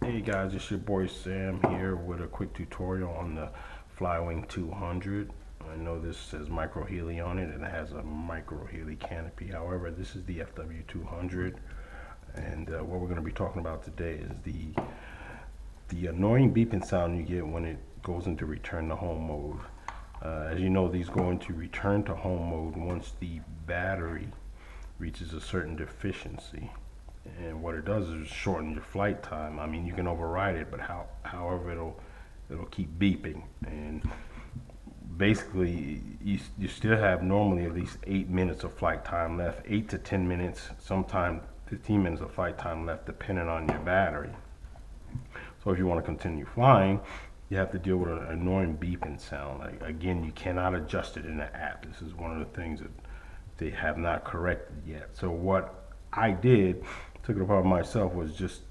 Hey guys, it's your boy Sam here with a quick tutorial on the FW200. I know this says micro Healy on it and it has a micro Healy canopy. However, this is the FW200, and what we're going to be talking about today is the annoying beeping sound you get when it goes into return to home mode. As you know, these go into return to home mode once the battery reaches a certain deficiency. And what it does is shorten your flight time. I mean, you can override it, but however it'll keep beeping. And basically, you still have normally at least 8 minutes of flight time left, 8 to 10 minutes, sometimes 15 minutes of flight time left, depending on your battery. So if you want to continue flying, you have to deal with an annoying beeping sound. Like, again, you cannot adjust it in the app. This is one of the things that they have not corrected yet. So what I did, took it upon myself, was just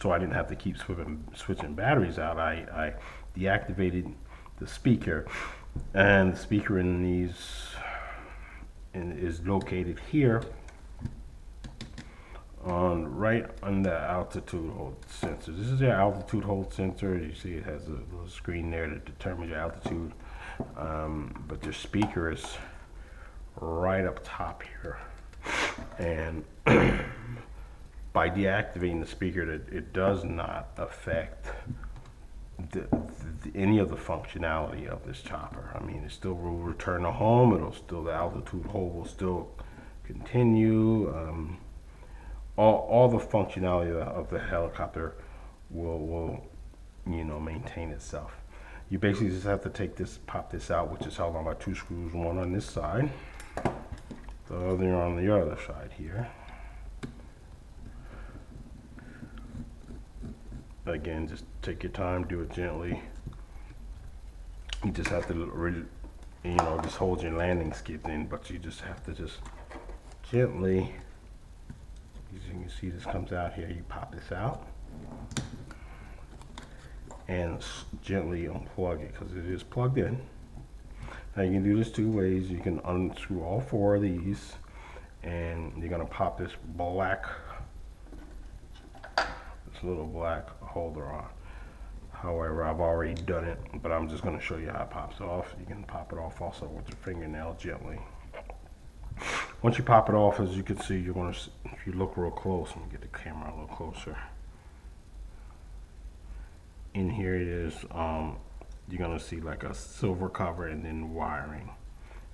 so I didn't have to keep switching batteries out. I deactivated the speaker, and the speaker in these is located here right on the altitude hold sensor. This is your altitude hold sensor. You see it has a little screen there that determines your altitude, but your speaker is right up top here. And by deactivating the speaker, it does not affect any of the functionality of this chopper. I mean, it still will return to home. The altitude hold will still continue. All the functionality of the helicopter will maintain itself. You basically just have to pop this out, which is held on by 2 screws, one on this side, the other on the other side here. Again, just take your time, do it gently. You just have to just hold your landing skids in, but you just have to just gently, as you can see, this comes out here. You pop this out and gently unplug it, because it is plugged in. Now you can do this 2 ways. You can unscrew all 4 of these, and you're gonna pop this little black holder on. However, I've already done it, but I'm just gonna show you how it pops off. You can pop it off also with your fingernail gently. Once you pop it off, as you can see, if you look real close, let me get the camera a little closer. In here it is, you're gonna see like a silver cover and then wiring.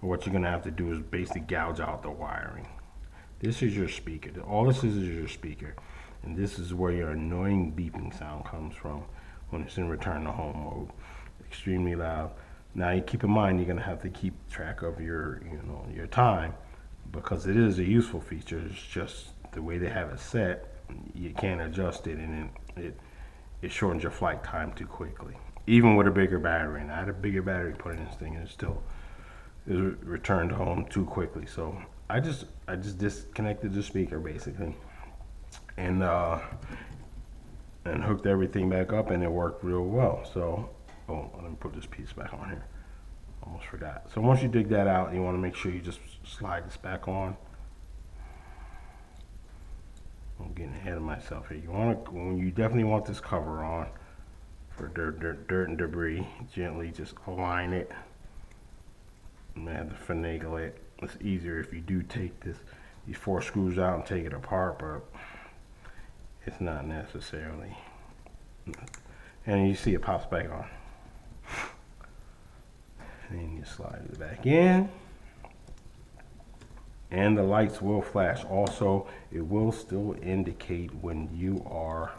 And what you're gonna have to do is basically gouge out the wiring. This is your speaker. All this is your speaker. And this is where your annoying beeping sound comes from when it's in return to home mode. Extremely loud. Now you keep in mind, you're gonna have to keep track of your time, because it is a useful feature. It's just the way they have it set, you can't adjust it, and it shortens your flight time too quickly. Even with a bigger battery, and I had a bigger battery put in this thing, and it still is returned home too quickly. So I just disconnected the speaker basically, and hooked everything back up, and it worked real well. So, let me put this piece back on here. Almost forgot. So once you dig that out, you want to make sure you just slide this back on. I'm getting ahead of myself here. You definitely want this cover on for dirt and debris. Gently just align it. I'm gonna have to finagle it. It's easier if you do take these 4 screws out and take it apart, but it's not necessarily. And you see it pops back on. And then you slide it back in. And the lights will flash. Also, it will still indicate when you are.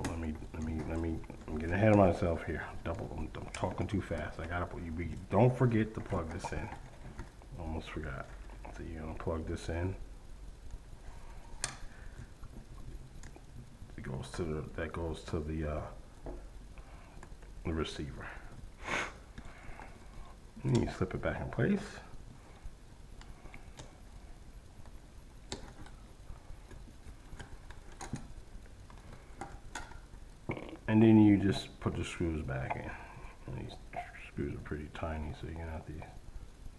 I'm getting ahead of myself here. I'm talking too fast. Don't forget to plug this in. Almost forgot. So you're gonna plug this in. That goes to the receiver. And you slip it back in place. And then you just put the screws back in. And these screws are pretty tiny, so you're gonna have to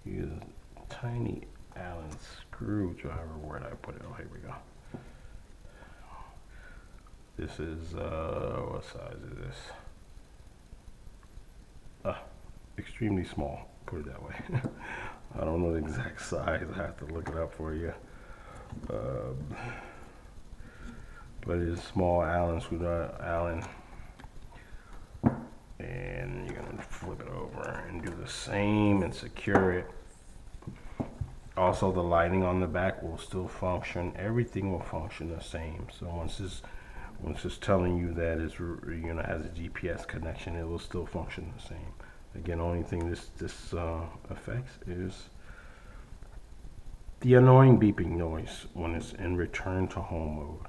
use a tiny Allen screwdriver. Where'd I put it? Oh, here we go. This is, what size is this? Extremely small, put it that way. I don't know the exact size, I have to look it up for you. But it is small Allen screwdriver, Allen. And you're gonna flip it over and do the same and secure it. Also, the lighting on the back will still function. Everything will function the same. So once it's telling you that it's has a GPS connection, it will still function the same. Again, only thing this affects is the annoying beeping noise when it's in return to home mode.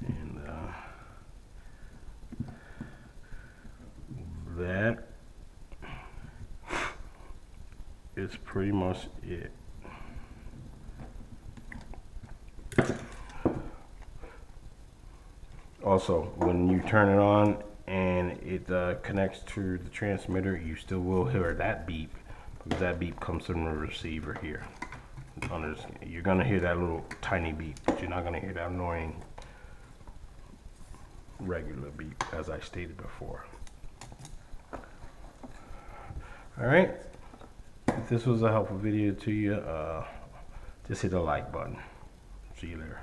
And that is pretty much it. Also, when you turn it on and it connects to the transmitter, you still will hear that beep, because that beep comes from the receiver here. You're gonna hear that little tiny beep, but you're not gonna hear that annoying regular beep, as I stated before. Alright, if this was a helpful video to you, just hit the like button. See you later.